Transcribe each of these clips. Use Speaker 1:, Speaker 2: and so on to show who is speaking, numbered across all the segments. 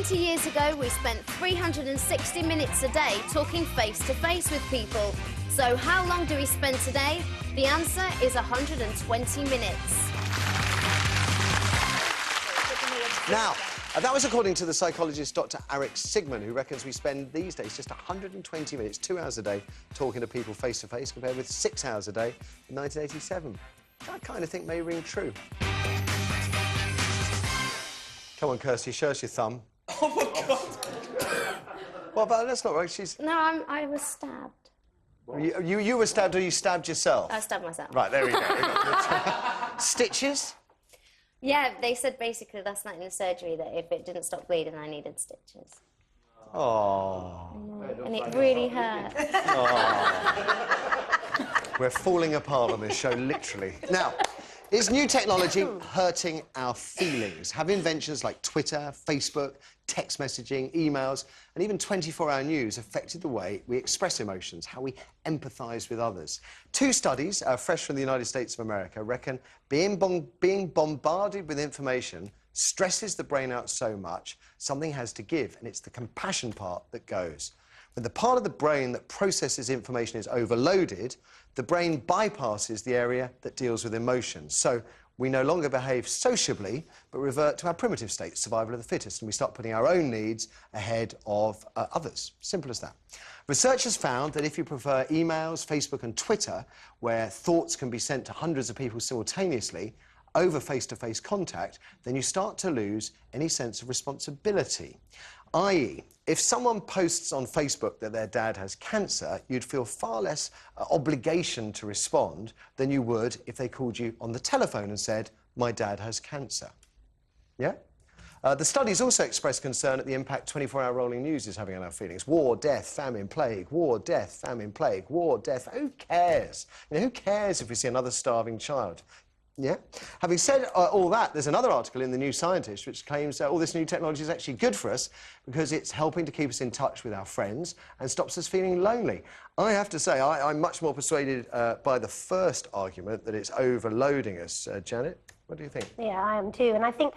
Speaker 1: 20 years ago, we spent 360 minutes a day talking face-to-face with people. So how long do we spend today? The answer is 120 minutes.
Speaker 2: Now, that was according to the psychologist Dr. Arik Sigman, who reckons we spend these days just 120 minutes, 2 hours a day, talking to people face-to-face, compared with 6 hours a day in 1987. Which I kind of think may ring true. Come on, Kirsty, show us your thumb.
Speaker 3: Oh, my God!
Speaker 2: Well, but that's not right. She's...
Speaker 1: No, I was stabbed.
Speaker 2: You were stabbed, or you stabbed yourself?
Speaker 1: I stabbed myself.
Speaker 2: Right, there we go. Stitches?
Speaker 1: Yeah, they said basically last night in the surgery that if it didn't stop bleeding, I needed stitches.
Speaker 2: Oh.
Speaker 1: And it really hurt.
Speaker 2: Oh. We're falling apart on this show, literally. Now, is new technology hurting our feelings? Have inventions like Twitter, Facebook, text messaging, emails, and even 24-hour news affected the way we express emotions, how we empathise with others? 2 studies, fresh from the United States of America, reckon being bombarded with information stresses the brain out so much, something has to give, and it's the compassion part that goes. When the part of the brain that processes information is overloaded, the brain bypasses the area that deals with emotions. So we no longer behave sociably, but revert to our primitive state, survival of the fittest, and we start putting our own needs ahead of others. Simple as that. Researchers found that if you prefer emails, Facebook and Twitter, where thoughts can be sent to hundreds of people simultaneously, over face-to-face contact, then you start to lose any sense of responsibility. i.e., if someone posts on Facebook that their dad has cancer, you'd feel far less obligation to respond than you would if they called you on the telephone and said, "My dad has cancer." Yeah? The studies also express concern at the impact 24-hour rolling news is having on our feelings. War, death, famine, plague. War, death, famine, plague. War, death. Who cares? You know, who cares if we see another starving child? Yeah. Having said all that, there's another article in the New Scientist which claims all this new technology is actually good for us because it's helping to keep us in touch with our friends and stops us feeling lonely. I have to say, I'm much more persuaded by the first argument that it's overloading us. Janet, what do you think?
Speaker 4: Yeah, I am too. And I think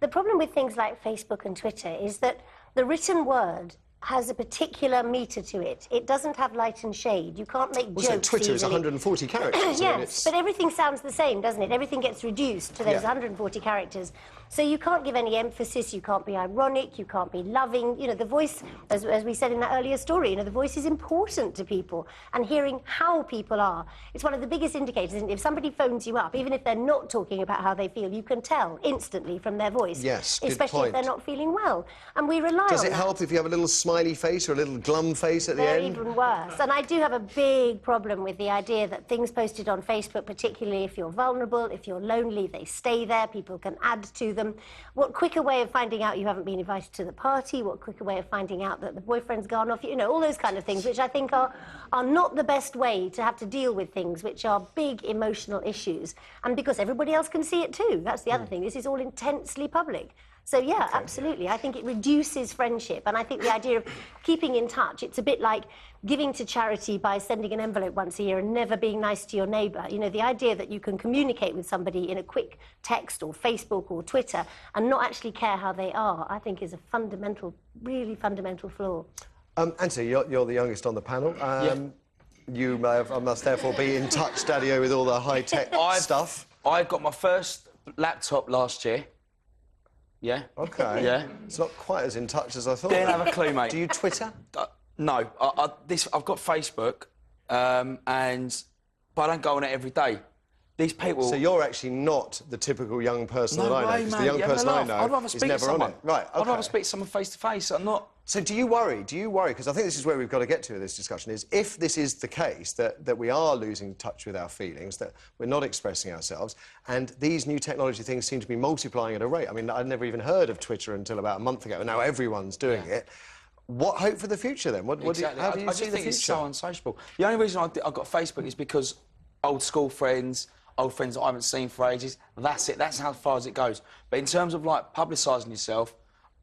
Speaker 4: the problem with things like Facebook and Twitter is that the written word has a particular metre to it. It doesn't have light and shade. You can't make jokes
Speaker 2: Twitter
Speaker 4: easily.
Speaker 2: is 140 characters.
Speaker 4: Yes, but everything sounds the same, doesn't it? Everything gets reduced to those 140 characters. So you can't give any emphasis, you can't be ironic, you can't be loving. You know, the voice, as we said in that earlier story, you know, the voice is important to people. And hearing how people are, it's one of the biggest indicators. And if somebody phones you up, even if they're not talking about how they feel, you can tell instantly from their voice.
Speaker 2: Yes, good
Speaker 4: especially
Speaker 2: point.
Speaker 4: if they're not feeling well. And we rely on that.
Speaker 2: Does it help if you have a little smiley face or a little glum face at the
Speaker 4: They're
Speaker 2: end?
Speaker 4: even worse. And I do have a big problem with the idea that things posted on Facebook, particularly if you're vulnerable, if you're lonely, they stay there, people can add to them. What quicker way of finding out you haven't been invited to the party? What quicker way of finding out that the boyfriend's gone off? You know, all those kind of things, which I think are not the best way to have to deal with things which are big emotional issues. And because everybody else can see it too. That's the other thing. This is all intensely public. So, yeah, absolutely. I think it reduces friendship. And I think the idea of keeping in touch, it's a bit like giving to charity by sending an envelope once a year and never being nice to your neighbour. You know, the idea that you can communicate with somebody in a quick text or Facebook or Twitter and not actually care how they are, I think is a fundamental, really fundamental flaw.
Speaker 2: Anthony, you're the youngest on the panel. You must therefore be in touch, Daddy-O, with all the high-tech stuff.
Speaker 3: I got my first laptop last year. Yeah.
Speaker 2: OK.
Speaker 3: Yeah.
Speaker 2: It's not quite as in touch as I thought.
Speaker 3: Didn't have a clue, mate.
Speaker 2: Do you Twitter?
Speaker 3: No. I've got Facebook, but I don't go on it every day. These people...
Speaker 2: So you're actually not the typical young person that I know, because the young person I know is never on it. Right, OK.
Speaker 3: I'd rather speak to someone face-to-face. I'm not...
Speaker 2: So do you worry? Because I think this is where we've got to get to in this discussion, is if this is the case, that we are losing touch with our feelings, that we're not expressing ourselves, and these new technology things seem to be multiplying at a rate. I mean, I'd never even heard of Twitter until about a month ago, and now everyone's doing it. What hope for the future, then? How do you see the future?
Speaker 3: I just think it's so unsociable. The only reason I got Facebook is because old school friends, old friends that I haven't seen for ages, that's it. That's how far as it goes. But in terms of, like, publicising yourself,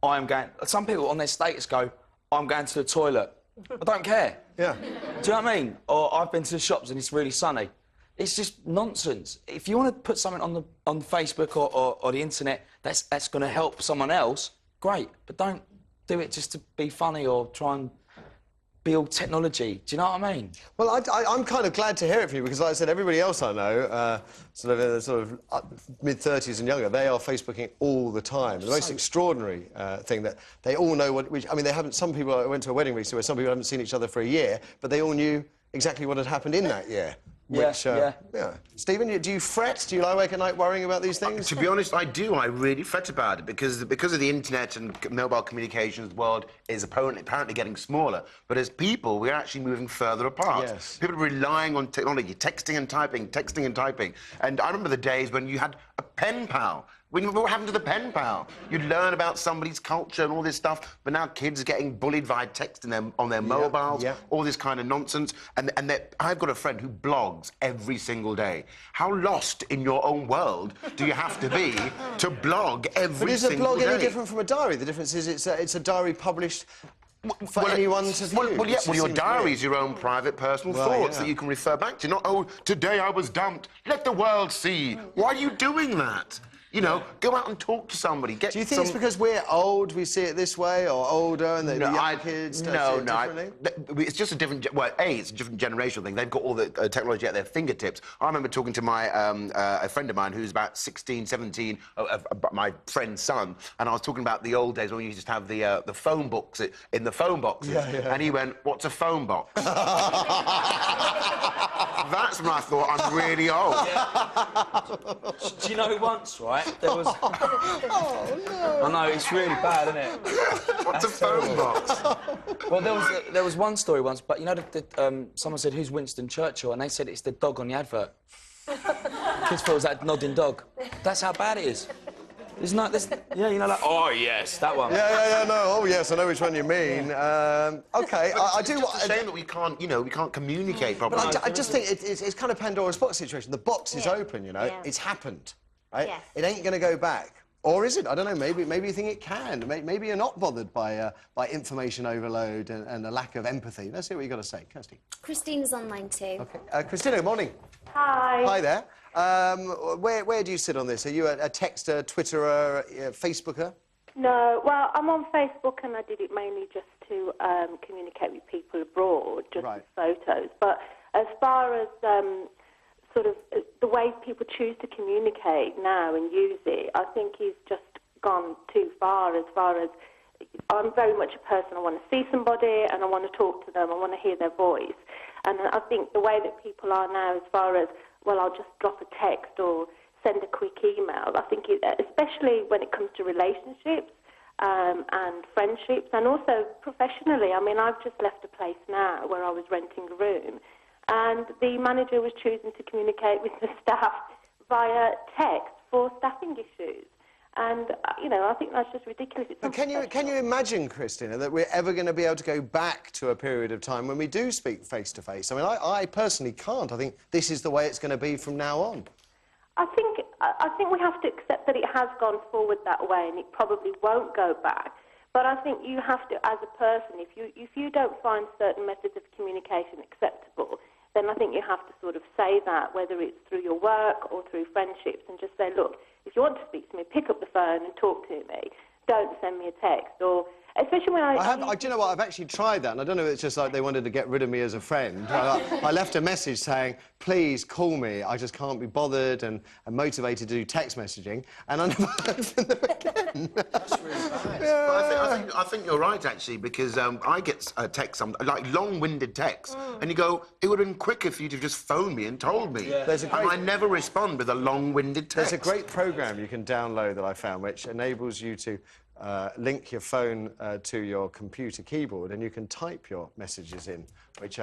Speaker 3: I'm going... Some people on their status go, I'm going to the toilet. I don't care. Yeah. Do you know what I mean? Or I've been to the shops and it's really sunny. It's just nonsense. If you want to put something on Facebook or the internet that's going to help someone else, great. But don't do it just to be funny or try and build technology. Do you know what I mean?
Speaker 2: Well, I'm kind of glad to hear it from you because, like I said, everybody else I know, sort of mid-30s and younger, they are Facebooking all the time. The most extraordinary thing that they all know I mean, they haven't. Some people, I went to a wedding recently where some people haven't seen each other for a year, but they all knew exactly what had happened in that year. Which, yeah. Stephen, do you fret? Do you lie awake at night worrying about these things?
Speaker 5: To be honest, I do. I really fret about it because of the internet and mobile communications, the world is apparently getting smaller. But as people, we're actually moving further apart.
Speaker 2: Yes.
Speaker 5: People are relying on technology, texting and typing, texting and typing. And I remember the days when you had a pen pal. What happened to the pen pal? You'd learn about somebody's culture and all this stuff, but now kids are getting bullied via text on their mobiles, all this kind of nonsense. And I've got a friend who blogs every single day. How lost in your own world do you have to be to blog every single day?
Speaker 2: But is a blog any different from a diary? The difference is it's a diary published for anyone to view.
Speaker 5: Well, your diary is your own private personal thoughts that you can refer back to. Not, oh, today I was dumped. Let the world see. Why are you doing that? You know, go out and talk to somebody.
Speaker 2: Do you think it's because we're old, we see it this way, or older, and the young kids don't see it differently?
Speaker 5: It's just a different... Well, it's a different generational thing. They've got all the technology at their fingertips. I remember talking to my a friend of mine who's about 16, 17, my friend's son, and I was talking about the old days when you used to have the phone books in the phone boxes. And he went, "What's a phone box?" That's when I thought I'm really old.
Speaker 3: Do you know once, right? There was...
Speaker 2: Oh, no.
Speaker 3: I know, it's really bad, isn't it?
Speaker 5: What's a phone box?
Speaker 3: Well, there was one story once, but you know, someone said, "Who's Winston Churchill?" And they said it's the dog on the advert. Kids thought it was that nodding dog. That's how bad it is. There's no... Yeah, you know, like, oh, yes, that one.
Speaker 2: Yeah, no, oh, yes, I know which one you mean. OK, I do...
Speaker 5: It's a shame that we can't, you know, we can't communicate properly.
Speaker 2: But I just think it's kind of Pandora's box situation. The box is open, you know. It's happened, right?
Speaker 4: Yes.
Speaker 2: It ain't going to go back. Or is it? I don't know. Maybe you think it can. Maybe you're not bothered by information overload and a lack of empathy. Let's see what you've got to say. Kirsty.
Speaker 1: Christina's online too.
Speaker 2: OK. Christina, good morning.
Speaker 6: Hi.
Speaker 2: Hi there. Where do you sit on this? Are you a texter, Twitterer, Facebooker?
Speaker 6: No, well, I'm on Facebook and I did it mainly just to communicate with people abroad, just with photos. But as far as sort of the way people choose to communicate now and use it, I think is just gone too far as I'm very much a person, I want to see somebody and I want to talk to them, I want to hear their voice. And I think the way that people are now as far as, well, I'll just drop a text or send a quick email, I think, especially when it comes to relationships and friendships and also professionally. I mean, I've just left a place now where I was renting a room and the manager was choosing to communicate with the staff via text for staffing issues. And, you know, I think that's just ridiculous.
Speaker 2: But can you imagine, Christina, that we're ever going to be able to go back to a period of time when we do speak face-to-face? I mean, I personally can't. I think this is the way it's going to be from now on.
Speaker 6: I think we have to accept that it has gone forward that way and it probably won't go back. But I think you have to, as a person, if you don't find certain methods of communication acceptable, then I think you have to sort of say that, whether it's through your work or through friendships, and just say, look, if you want to speak to me, pick up the phone and talk to me. Don't send me a text. Or especially when
Speaker 2: do you know what? I've actually tried that, and I don't know if it's just like they wanted to get rid of me as a friend. I left a message saying, please call me. I just can't be bothered and motivated to do text messaging, and I never heard from them again.
Speaker 3: That's really bad.
Speaker 5: Well, I think you're right, actually, because I get texts, like long-winded texts, and you go, it would have been quicker for you to just phone me and told me.
Speaker 2: Yeah.
Speaker 5: And I never respond with a long-winded text.
Speaker 2: There's a great programme you can download that I found which enables you to link your phone to your computer keyboard and you can type your messages in, which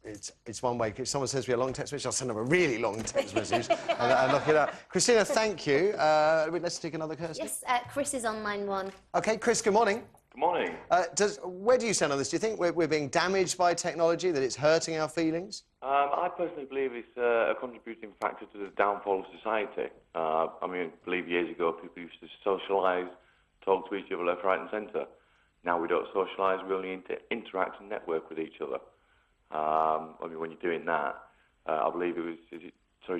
Speaker 2: it's one way. If someone sends me a long text message, I'll send them a really long text message and look it up. Christina, thank you. Let's take another Kirsty.
Speaker 1: Yes, Chris is on line 1.
Speaker 2: OK, Chris, good morning.
Speaker 7: Good morning.
Speaker 2: Where do you stand on this? Do you think we're being damaged by technology, that it's hurting our feelings?
Speaker 7: I personally believe it's a contributing factor to the downfall of society. I mean, I believe years ago people used to socialise, talk to each other left, right and centre. Now we don't socialise, we only interact and network with each other. I mean, when you're doing that, I believe it was,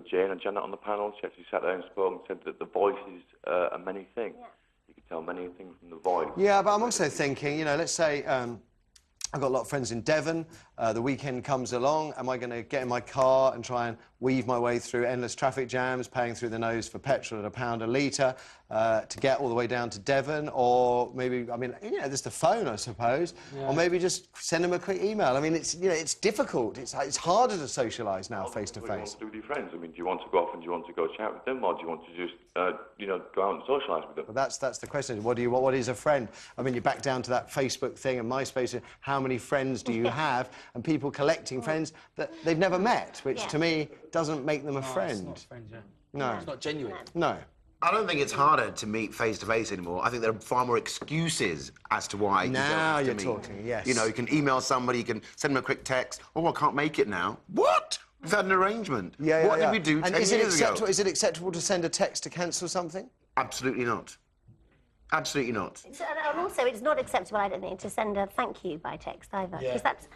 Speaker 7: Jane and Janet on the panel, she actually sat there and spoke and said that the voice is a many thing. Yeah. You tell many things from the voice.
Speaker 2: Yeah, but I'm also thinking, you know, let's say I've got a lot of friends in Devon. The weekend comes along. Am I going to get in my car and try and weave my way through endless traffic jams, paying through the nose for petrol at £1 a litre to get all the way down to Devon? Or maybe, I mean, you know, there's the phone, I suppose. Yeah. Or maybe just send them a quick email. I mean, it's, you know, it's difficult. It's harder to socialise now face to face.
Speaker 7: What do you want to do with your friends? I mean, do you want to go off and do you want to go chat with them, or do you want to just, you know, go out and socialise with them?
Speaker 2: Well, that's the question. What is a friend? I mean, you're back down to that Facebook thing and MySpace. How many friends do you have? And people collecting friends that they've never met, which to me doesn't make them a friend.
Speaker 3: It's not a friend, yeah.
Speaker 2: No.
Speaker 3: It's not genuine.
Speaker 2: No.
Speaker 5: I don't think it's harder to meet face to face anymore. I think there are far more excuses as to why
Speaker 2: now
Speaker 5: you
Speaker 2: you're
Speaker 5: meet.
Speaker 2: talking, yes.
Speaker 5: You know, you can email somebody, you can send them a quick text. Oh, I can't make it now. What? We've had an arrangement.
Speaker 2: Yeah,
Speaker 5: what did we do 10 years ago?
Speaker 2: Is it acceptable to send a text to cancel something?
Speaker 5: Absolutely not. Absolutely not.
Speaker 4: And also, it's not acceptable, I don't think, to send a thank you by text either, because that's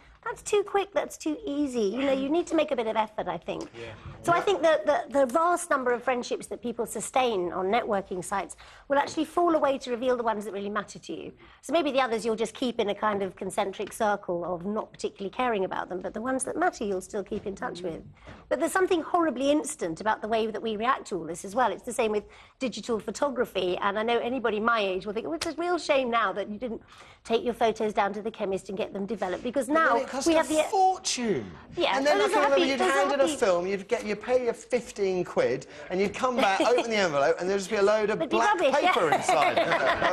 Speaker 4: too quick, that's too easy. You know, you need to make a bit of effort, I think. Yeah. So I think that the vast number of friendships that people sustain on networking sites will actually fall away to reveal the ones that really matter to you. So maybe the others you'll just keep in a kind of concentric circle of not particularly caring about them, but the ones that matter you'll still keep in touch with. But there's something horribly instant about the way that we react to all this as well. It's the same with digital photography, and I know anybody my age will think, well, it's a real shame now that you didn't take your photos down to the chemist and get them developed, because now we have the
Speaker 2: fortune.
Speaker 4: Yeah,
Speaker 2: and then I can remember you'd hand in a film, you'd pay your 15 quid, and you'd come back, open the envelope, and there'd just be a load of black paper inside,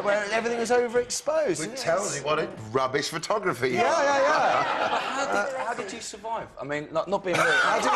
Speaker 2: where everything was overexposed.
Speaker 5: It tells you what it rubbish photography.
Speaker 2: Yeah.
Speaker 3: How did you survive? I mean, not being rude.
Speaker 2: It's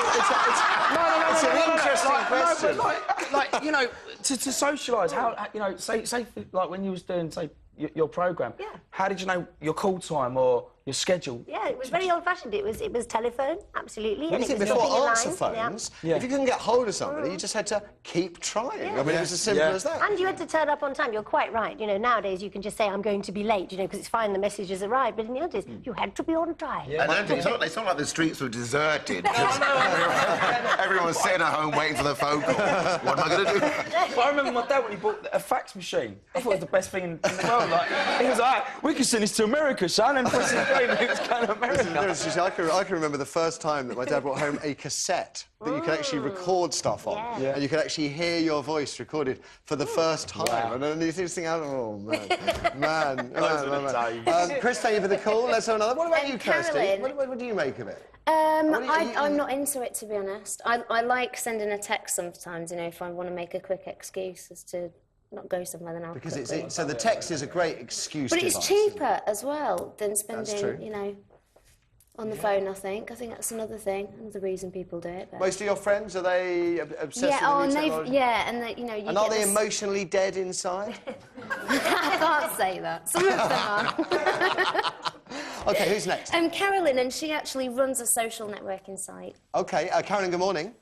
Speaker 2: an interesting question.
Speaker 3: No, but like, you know, to socialise, how, you know, say, like when you was doing, say, your programme, how did you know your call time or your schedule?
Speaker 4: Yeah, it was very old-fashioned. It was telephone, absolutely.
Speaker 2: And
Speaker 4: it was
Speaker 2: before answer phones, if you couldn't get hold of somebody, you just had to keep trying. I mean, it was as simple as that.
Speaker 4: And you had to turn up on time. You're quite right. You know, nowadays you can just say, I'm going to be late, you know, because it's fine, the message has arrived. But in the old days, you had to be on time.
Speaker 5: Yeah. And it's not like the streets were deserted. Everyone's sitting at home waiting for the phone call. What am I going to do?
Speaker 3: But I remember my dad when he bought a fax machine. I thought it was the best thing in the world. Like, he was like, we can send this to America, son, and press it away, and it was kind of America.
Speaker 2: I can remember the first time that my dad brought home a cassette that you could actually record stuff on, and you could actually hear your voice recorded for the first time. Wow. And then you just think, oh, man. Chris, thank you for the call. Let's have another. What about you, Kirsty? What do you make of it?
Speaker 1: I'm not into it, to be honest. I like sending a text sometimes, you know, if I want to make a quick excuse as to not go somewhere, then I'll
Speaker 2: Because so the text is a great excuse.
Speaker 1: But it's cheaper as well than spending, you know, on the phone. I think that's another thing, another reason people do it. But...
Speaker 2: Most of your friends, are they obsessed with new technology?
Speaker 1: and they, you know,
Speaker 2: and are they emotionally dead inside?
Speaker 1: I can't say that. Some of them are.
Speaker 2: Okay, who's next?
Speaker 1: Carolyn, and she actually runs a social networking site.
Speaker 2: Okay, Carolyn, good morning.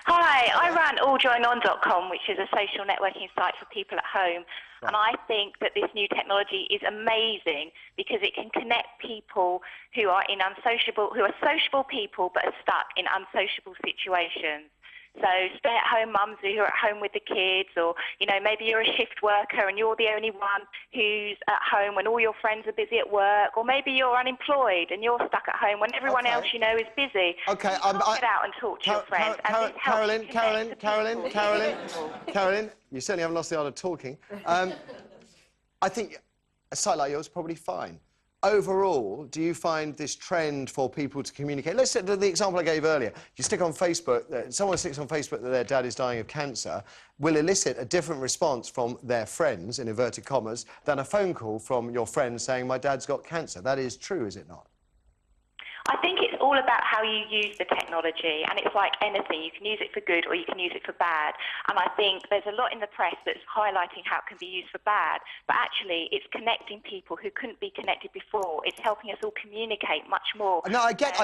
Speaker 8: Hi, I ran alljoinon.com, which is a social networking site for people at home. Right. And I think that this new technology is amazing because it can connect people who are sociable people but are stuck in unsociable situations. So stay-at-home mums who are at home with the kids, or, you know, maybe you're a shift worker and you're the only one who's at home when all your friends are busy at work, or maybe you're unemployed and you're stuck at home when everyone else you know is busy.
Speaker 2: Okay,
Speaker 8: get out and talk to your friends.
Speaker 2: Carolyn, you certainly haven't lost the art of talking. I think a site like yours is probably fine. Overall, do you find this trend for people to communicate? Let's say the example I gave earlier. You stick on Facebook, someone sticks on Facebook that their dad is dying of cancer, will elicit a different response from their friends, in inverted commas, than a phone call from your friend saying, my dad's got cancer. That is true, is it not?
Speaker 8: I think it's all about how you use the technology, and it's like anything. You can use it for good or you can use it for bad. And I think there's a lot in the press that's highlighting how it can be used for bad, but actually it's connecting people who couldn't be connected before. It's helping us all communicate much more.
Speaker 2: No, I get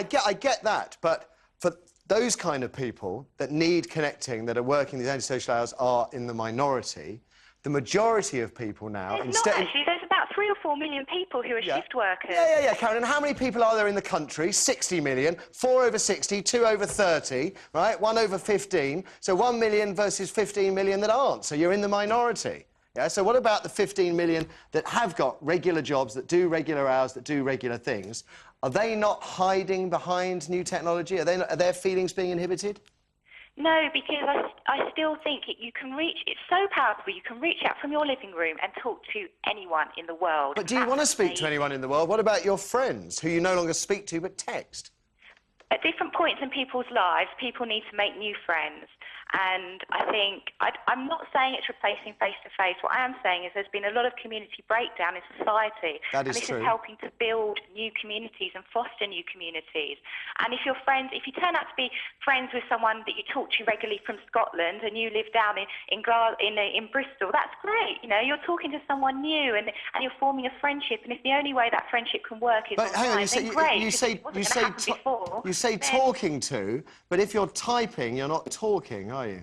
Speaker 2: that, but for those kind of people that need connecting, that are working these antisocial hours, are in the minority. The majority of people now...
Speaker 8: There's about 3 or 4 million people who are shift workers.
Speaker 2: Yeah, Karen. And how many people are there in the country? 60 million. 4 over 60, 2 over 30, right? 1 over 15. So 1 million versus 15 million that aren't. So you're in the minority. Yeah, so what about the 15 million that have got regular jobs, that do regular hours, that do regular things? Are they not hiding behind new technology? Are their feelings being inhibited?
Speaker 8: No, because I still think you can reach... It's so powerful. You can reach out from your living room and talk to anyone in the world.
Speaker 2: But do you want to speak to anyone in the world? What about your friends, who you no longer speak to but text?
Speaker 8: At different points in people's lives, people need to make new friends. And I think, I'm not saying it's replacing face-to-face. What I am saying is there's been a lot of community breakdown in society.
Speaker 2: That is
Speaker 8: and this
Speaker 2: true.
Speaker 8: is helping to build new communities and foster new communities. And if you're friends, if you turn out to be friends with someone that you talk to regularly from Scotland and you live down in Bristol, that's great. You know, you're talking to someone new and you're forming a friendship. And if the only way that friendship can work is
Speaker 2: But hang on, you say talking to, but if you're typing, you're not talking, are you?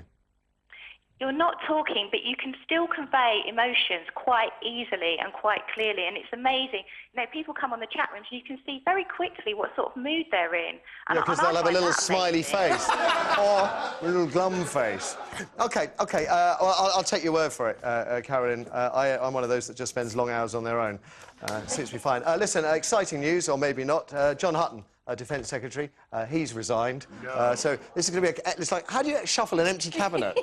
Speaker 8: You're not talking, but you can still convey emotions quite easily and quite clearly, and it's amazing. You know, people come on the chat rooms, and you can see very quickly what sort of mood they're in.
Speaker 2: Yeah, because they'll have a little smiley face or a little glum face. OK, I'll take your word for it, Carolyn. I'm one of those that just spends long hours on their own. Suits me fine. Listen, exciting news, or maybe not. John Hutton, Defence Secretary, he's resigned.
Speaker 5: No.
Speaker 2: So this is going to be it's like, how do you shuffle an empty cabinet?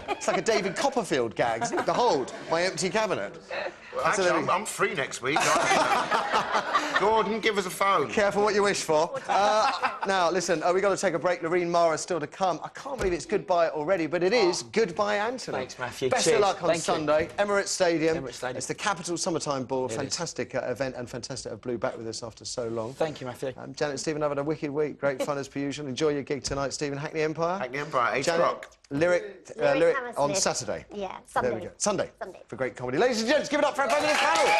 Speaker 2: It's like a David Copperfield gag. Behold, my empty cabinet.
Speaker 5: Well, actually, I'm free next week. Gordon, give us a phone.
Speaker 2: Careful what you wish for. Now, listen, we've got to take a break. Loreen Mara is still to come. I can't believe it's goodbye already, but it is goodbye, Anthony.
Speaker 3: Thanks, Matthew.
Speaker 2: Best
Speaker 3: Cheers.
Speaker 2: of luck on
Speaker 3: Thank you.
Speaker 2: Sunday. Emirates Stadium.
Speaker 3: Emirates Stadium.
Speaker 2: It's the Capital Summertime Ball.
Speaker 3: It
Speaker 2: Fantastic event, and fantastic to have Blue back with us after so long.
Speaker 3: Thank you, Matthew.
Speaker 2: Janet and Stephen, have had a wicked week. Great fun as per usual. Enjoy your gig tonight, Stephen. Hackney Empire.
Speaker 5: Hackney Empire, 8
Speaker 2: Janet,
Speaker 5: o'clock.
Speaker 2: Lyric on
Speaker 4: Hammersmith.
Speaker 2: Saturday.
Speaker 4: Yeah,
Speaker 2: There
Speaker 4: Sunday.
Speaker 2: we go. Sunday.
Speaker 4: Sunday.
Speaker 2: For great comedy. Ladies and gents, give it up for our fabulous panel.